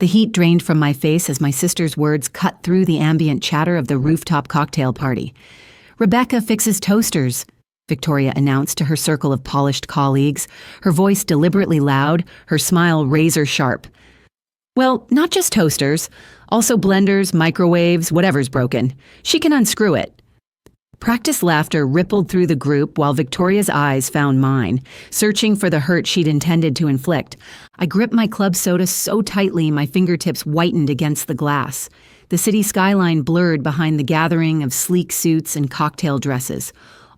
The heat drained from my face as my sister's words cut through the ambient chatter of the rooftop cocktail party. "Rebecca fixes toasters," Victoria announced to her circle of polished colleagues, her voice deliberately loud, her smile razor-sharp. "Well, not just toasters. Also blenders, microwaves, whatever's broken. She can unscrew it." Practiced laughter rippled through the group while Victoria's eyes found mine, searching for the hurt she'd intended to inflict. I gripped my club soda so tightly my fingertips whitened against the glass. The city skyline blurred behind the gathering of sleek suits and cocktail dresses,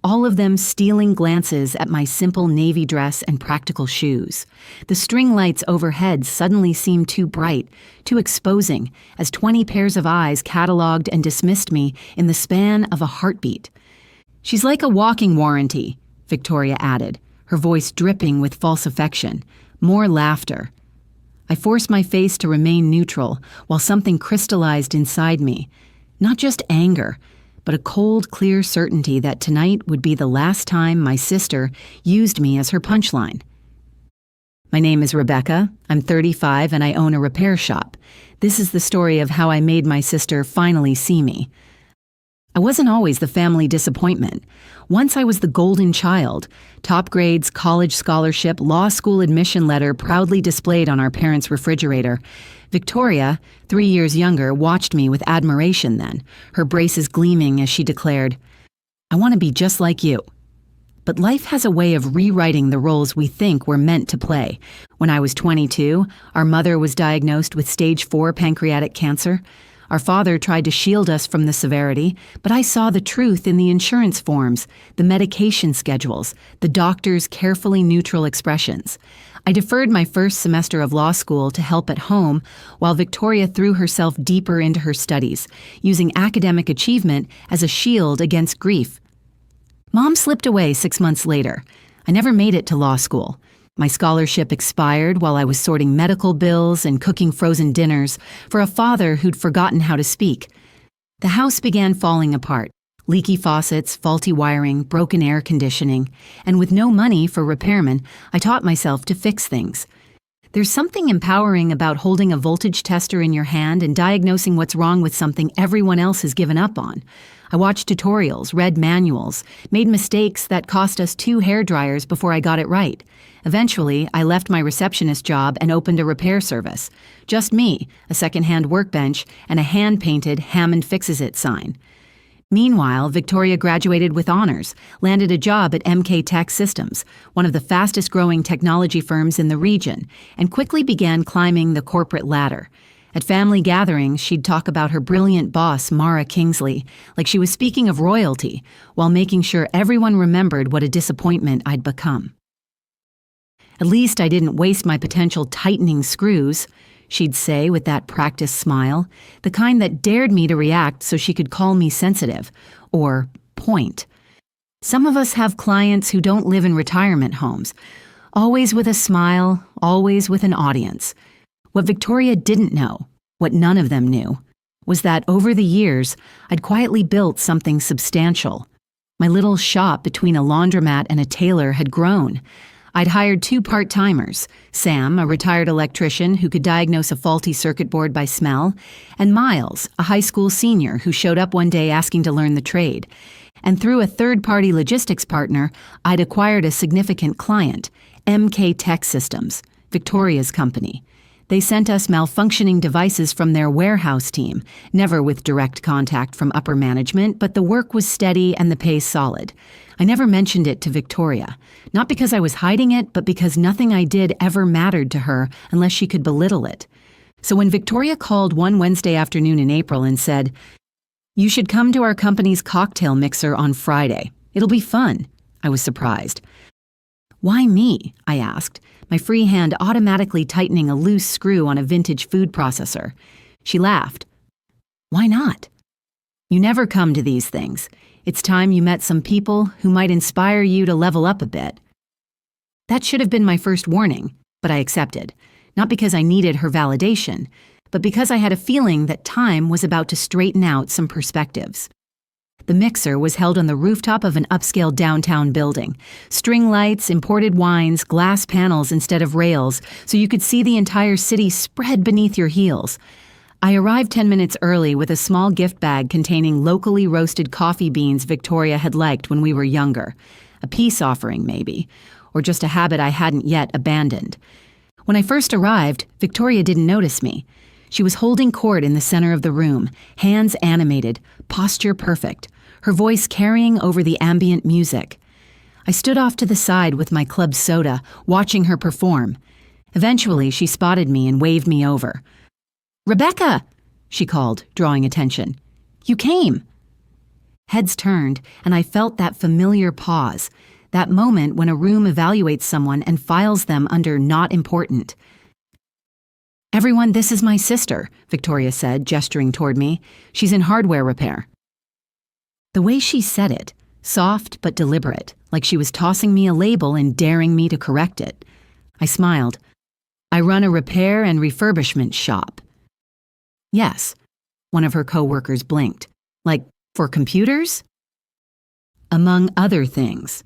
all of them stealing glances at my simple navy dress and practical shoes. The string lights overhead suddenly seemed too bright, too exposing, as 20 pairs of eyes cataloged and dismissed me in the span of a heartbeat. "She's like a walking warranty," Victoria added, her voice dripping with false affection. More laughter. I forced my face to remain neutral while something crystallized inside me. Not just anger, but a cold, clear certainty that tonight would be the last time my sister used me as her punchline. "My name is Rebecca. I'm 35 and I own a repair shop. This is the story of how I made my sister finally see me. I wasn't always the family disappointment. Once I was the golden child. Top grades, college scholarship, law school admission letter proudly displayed on our parents' refrigerator. Victoria, 3 years younger, watched me with admiration then, her braces gleaming as she declared, "I want to be just like you." But life has a way of rewriting the roles we think we're meant to play. When I was 22, our mother was diagnosed with stage 4 pancreatic cancer. Our father tried to shield us from the severity, but I saw the truth in the insurance forms, the medication schedules, the doctor's carefully neutral expressions. I deferred my first semester of law school to help at home, while Victoria threw herself deeper into her studies, using academic achievement as a shield against grief. Mom slipped away 6 months later. I never made it to law school. My scholarship expired while I was sorting medical bills and cooking frozen dinners for a father who'd forgotten how to speak. The house began falling apart. Leaky faucets, faulty wiring, broken air conditioning, and with no money for repairmen, I taught myself to fix things. There's something empowering about holding a voltage tester in your hand and diagnosing what's wrong with something everyone else has given up on. I watched tutorials, read manuals, made mistakes that cost us 2 hair dryers before I got it right. Eventually, I left my receptionist job and opened a repair service. Just me, a second-hand workbench, and a hand-painted Hammond Fixes It sign. Meanwhile, Victoria graduated with honors, landed a job at MK Tech Systems, one of the fastest-growing technology firms in the region, and quickly began climbing the corporate ladder. At family gatherings, she'd talk about her brilliant boss, Mara Kingsley, like she was speaking of royalty, while making sure everyone remembered what a disappointment I'd become. "At least I didn't waste my potential tightening screws," she'd say with that practiced smile, the kind that dared me to react so she could call me sensitive, or point. Some of us have clients who don't live in retirement homes, always with a smile, always with an audience. What Victoria didn't know, what none of them knew, was that over the years, I'd quietly built something substantial. My little shop between a laundromat and a tailor had grown. I'd hired 2 part-timers, Sam, a retired electrician who could diagnose a faulty circuit board by smell, and Miles, a high school senior who showed up one day asking to learn the trade. And through a third-party logistics partner, I'd acquired a significant client, MK Tech Systems, Victoria's company. They sent us malfunctioning devices from their warehouse team, never with direct contact from upper management, but the work was steady and the pay solid. I never mentioned it to Victoria, not because I was hiding it, but because nothing I did ever mattered to her unless she could belittle it. So when Victoria called one Wednesday afternoon in April and said, "You should come to our company's cocktail mixer on Friday. It'll be fun," I was surprised. "Why me?" I asked, my free hand automatically tightening a loose screw on a vintage food processor. She laughed. "Why not? You never come to these things. It's time you met some people who might inspire you to level up a bit." That should have been my first warning, but I accepted, not because I needed her validation, but because I had a feeling that time was about to straighten out some perspectives. The mixer was held on the rooftop of an upscale downtown building. String lights, imported wines, glass panels instead of rails, so you could see the entire city spread beneath your heels. I arrived 10 minutes early with a small gift bag containing locally roasted coffee beans Victoria had liked when we were younger. A peace offering, maybe, or just a habit I hadn't yet abandoned. When I first arrived, Victoria didn't notice me. She was holding court in the center of the room, hands animated, posture perfect, her voice carrying over the ambient music. I stood off to the side with my club soda, watching her perform. Eventually, she spotted me and waved me over. "Rebecca!" she called, drawing attention. "You came!" Heads turned, and I felt that familiar pause, that moment when a room evaluates someone and files them under not important. "Everyone, this is my sister," Victoria said, gesturing toward me. "She's in hardware repair." The way she said it, soft but deliberate, like she was tossing me a label and daring me to correct it. I smiled. "I run a repair and refurbishment shop." "Yes," one of her coworkers blinked. "Like, for computers?" "Among other things."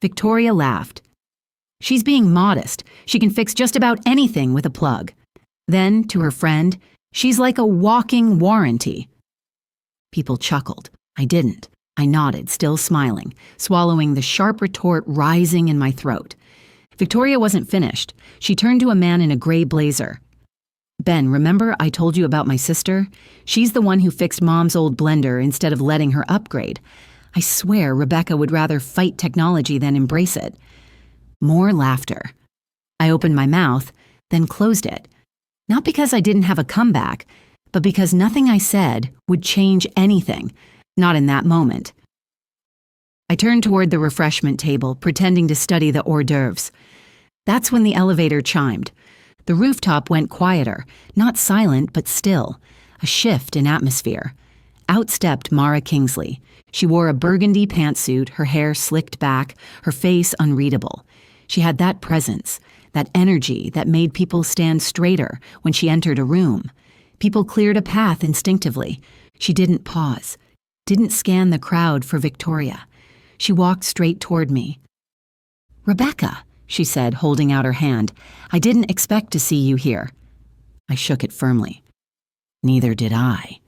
Victoria laughed. "She's being modest. She can fix just about anything with a plug." Then, to her friend, "She's like a walking warranty." People chuckled. I didn't. I nodded, still smiling, swallowing the sharp retort rising in my throat. Victoria wasn't finished. She turned to a man in a gray blazer. "Ben, remember I told you about my sister? She's the one who fixed Mom's old blender instead of letting her upgrade. I swear Rebecca would rather fight technology than embrace it." More laughter. I opened my mouth, then closed it. Not because I didn't have a comeback, but because nothing I said would change anything, not in that moment. I turned toward the refreshment table, pretending to study the hors d'oeuvres. That's when the elevator chimed. The rooftop went quieter, not silent but still, a shift in atmosphere. Out stepped Mara Kingsley. She wore a burgundy pantsuit, her hair slicked back, her face unreadable. She had that presence, that energy that made people stand straighter when she entered a room. People cleared a path instinctively. She didn't pause, didn't scan the crowd for Victoria. She walked straight toward me. "Rebecca," she said, holding out her hand, "I didn't expect to see you here." I shook it firmly. "Neither did I."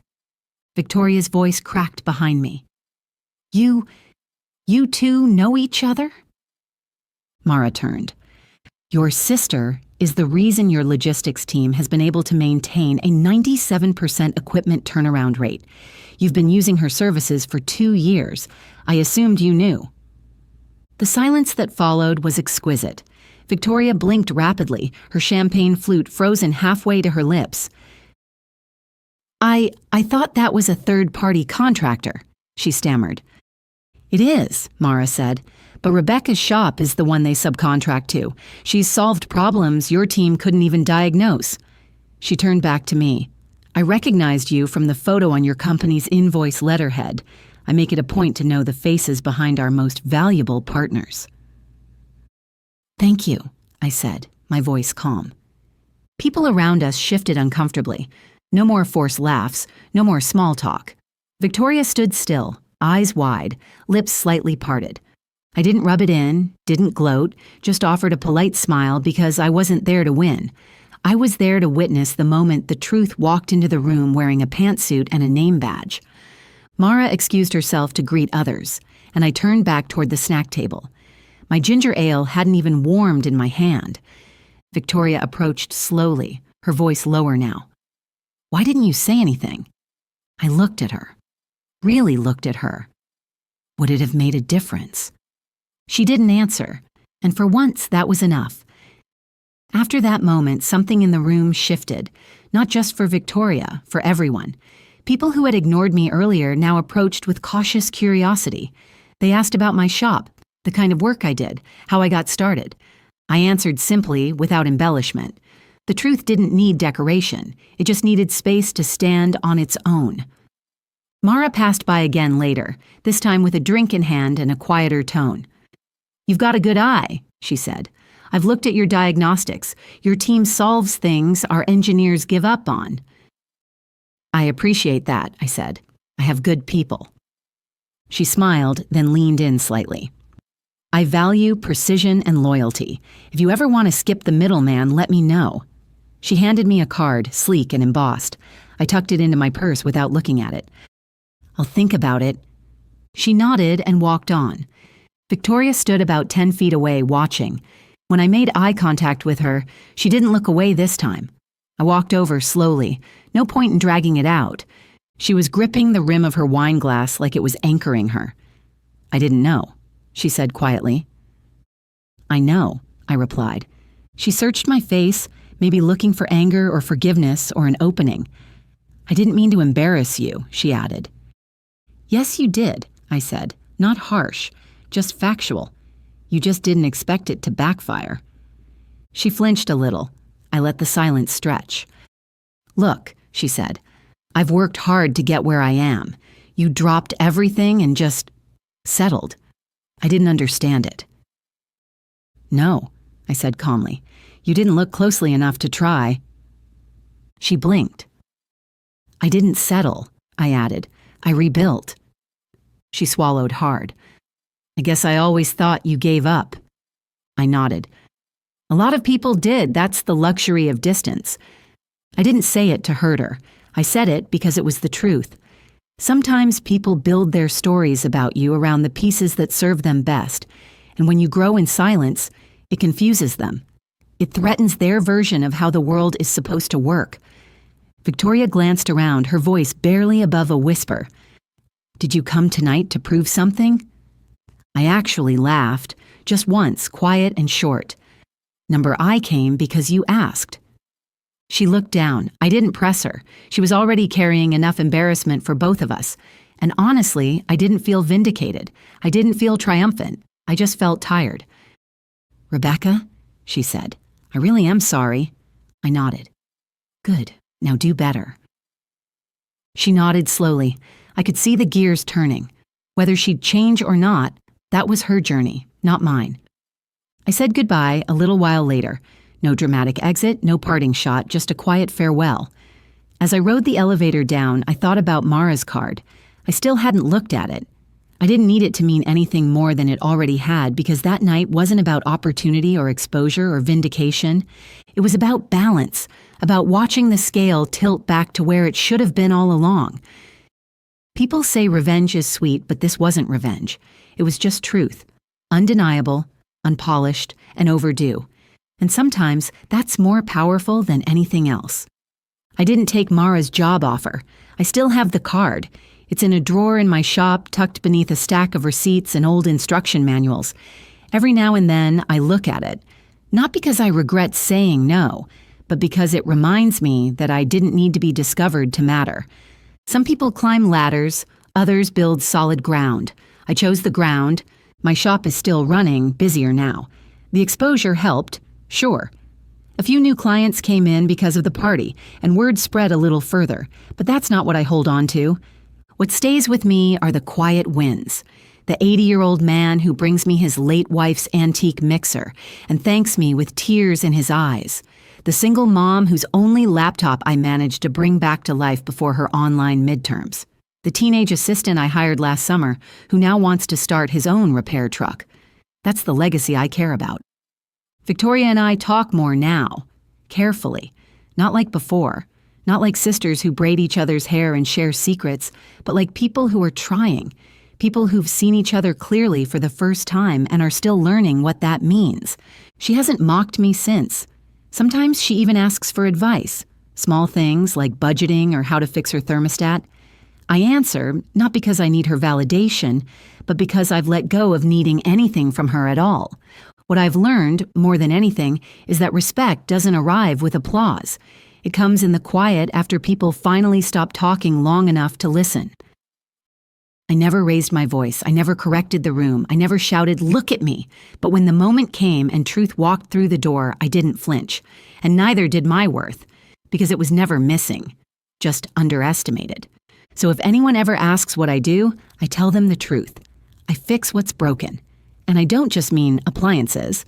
Victoria's voice cracked behind me. You two know each other?" Mara turned. "Your sister is the reason your logistics team has been able to maintain a 97% equipment turnaround rate. You've been using her services for 2 years. I assumed you knew." The silence that followed was exquisite. Victoria blinked rapidly, her champagne flute frozen halfway to her lips. I thought that was a third-party contractor," she stammered. "It is," Mara said, "but Rebecca's shop is the one they subcontract to. She's solved problems your team couldn't even diagnose." She turned back to me. "I recognized you from the photo on your company's invoice letterhead. I make it a point to know the faces behind our most valuable partners." "Thank you," I said, my voice calm. People around us shifted uncomfortably. No more forced laughs, no more small talk. Victoria stood still, eyes wide, lips slightly parted. I didn't rub it in, didn't gloat, just offered a polite smile because I wasn't there to win. I was there to witness the moment the truth walked into the room wearing a pantsuit and a name badge. Mara excused herself to greet others, and I turned back toward the snack table. My ginger ale hadn't even warmed in my hand. Victoria approached slowly, her voice lower now. "Why didn't you say anything?" I looked at her. Really looked at her. Would it have made a difference? She didn't answer, and for once that was enough. After that moment, something in the room shifted, not just for Victoria, for everyone. People who had ignored me earlier now approached with cautious curiosity. They asked about my shop, the kind of work I did, how I got started. I answered simply, without embellishment. The truth didn't need decoration. It just needed space to stand on its own. Mara passed by again later, this time with a drink in hand and a quieter tone. "You've got a good eye," she said. "I've looked at your diagnostics. Your team solves things our engineers give up on." "I appreciate that," I said. "I have good people." She smiled, then leaned in slightly. I value precision and loyalty. If you ever want to skip the middleman, let me know. She handed me a card, sleek and embossed. I tucked it into my purse without looking at it. I'll think about it. She nodded and walked on. Victoria stood about 10 feet away, watching. When I made eye contact with her, she didn't look away this time. I walked over slowly. No point in dragging it out. She was gripping the rim of her wine glass like it was anchoring her. I didn't know, she said quietly. I know, I replied. She searched my face, maybe looking for anger or forgiveness or an opening. I didn't mean to embarrass you, she added. Yes, you did, I said. Not harsh, just factual. You just didn't expect it to backfire. She flinched a little. I let the silence stretch. Look, she said, I've worked hard to get where I am. You dropped everything and just settled. I didn't understand it. No, I said calmly. You didn't look closely enough to try. She blinked. I didn't settle, I added. I rebuilt. She swallowed hard. I guess I always thought you gave up. I nodded. A lot of people did. That's the luxury of distance. I didn't say it to hurt her. I said it because it was the truth. Sometimes people build their stories about you around the pieces that serve them best, and when you grow in silence, it confuses them. It threatens their version of how the world is supposed to work. Victoria glanced around, her voice barely above a whisper. Did you come tonight to prove something? I actually laughed, just once, quiet and short. I came because you asked. She looked down. I didn't press her. She was already carrying enough embarrassment for both of us. And honestly, I didn't feel vindicated. I didn't feel triumphant. I just felt tired. Rebecca, she said, I really am sorry. I nodded. Good. Now do better. She nodded slowly. I could see the gears turning. Whether she'd change or not, that was her journey, not mine. I said goodbye a little while later. No dramatic exit, no parting shot, just a quiet farewell. As I rode the elevator down, I thought about Mara's card. I still hadn't looked at it. I didn't need it to mean anything more than it already had because that night wasn't about opportunity or exposure or vindication. It was about balance, about watching the scale tilt back to where it should have been all along. People say revenge is sweet, but this wasn't revenge. It was just truth. Undeniable, unpolished, and overdue. And sometimes that's more powerful than anything else. I didn't take Mara's job offer. I still have the card. It's in a drawer in my shop, tucked beneath a stack of receipts and old instruction manuals. Every now and then, I look at it. Not because I regret saying no, but because it reminds me that I didn't need to be discovered to matter. Some people climb ladders, others build solid ground. I chose the ground. My shop is still running, busier now. The exposure helped, sure. A few new clients came in because of the party, and word spread a little further, but that's not what I hold on to. What stays with me are the quiet wins. The 80-year-old man who brings me his late wife's antique mixer and thanks me with tears in his eyes. The single mom whose only laptop I managed to bring back to life before her online midterms. The teenage assistant I hired last summer who now wants to start his own repair truck. That's the legacy I care about. Victoria and I talk more now, carefully, not like before, not like sisters who braid each other's hair and share secrets, but like people who are trying, people who've seen each other clearly for the first time and are still learning what that means. She hasn't mocked me since. Sometimes she even asks for advice, small things like budgeting or how to fix her thermostat. I answer, not because I need her validation, but because I've let go of needing anything from her at all. What I've learned, more than anything, is that respect doesn't arrive with applause. It comes in the quiet after people finally stop talking long enough to listen. I never raised my voice. I never corrected the room. I never shouted, "Look at me." But when the moment came and truth walked through the door, I didn't flinch. And neither did my worth, because it was never missing, just underestimated. So if anyone ever asks what I do, I tell them the truth. I fix what's broken. And I don't just mean appliances.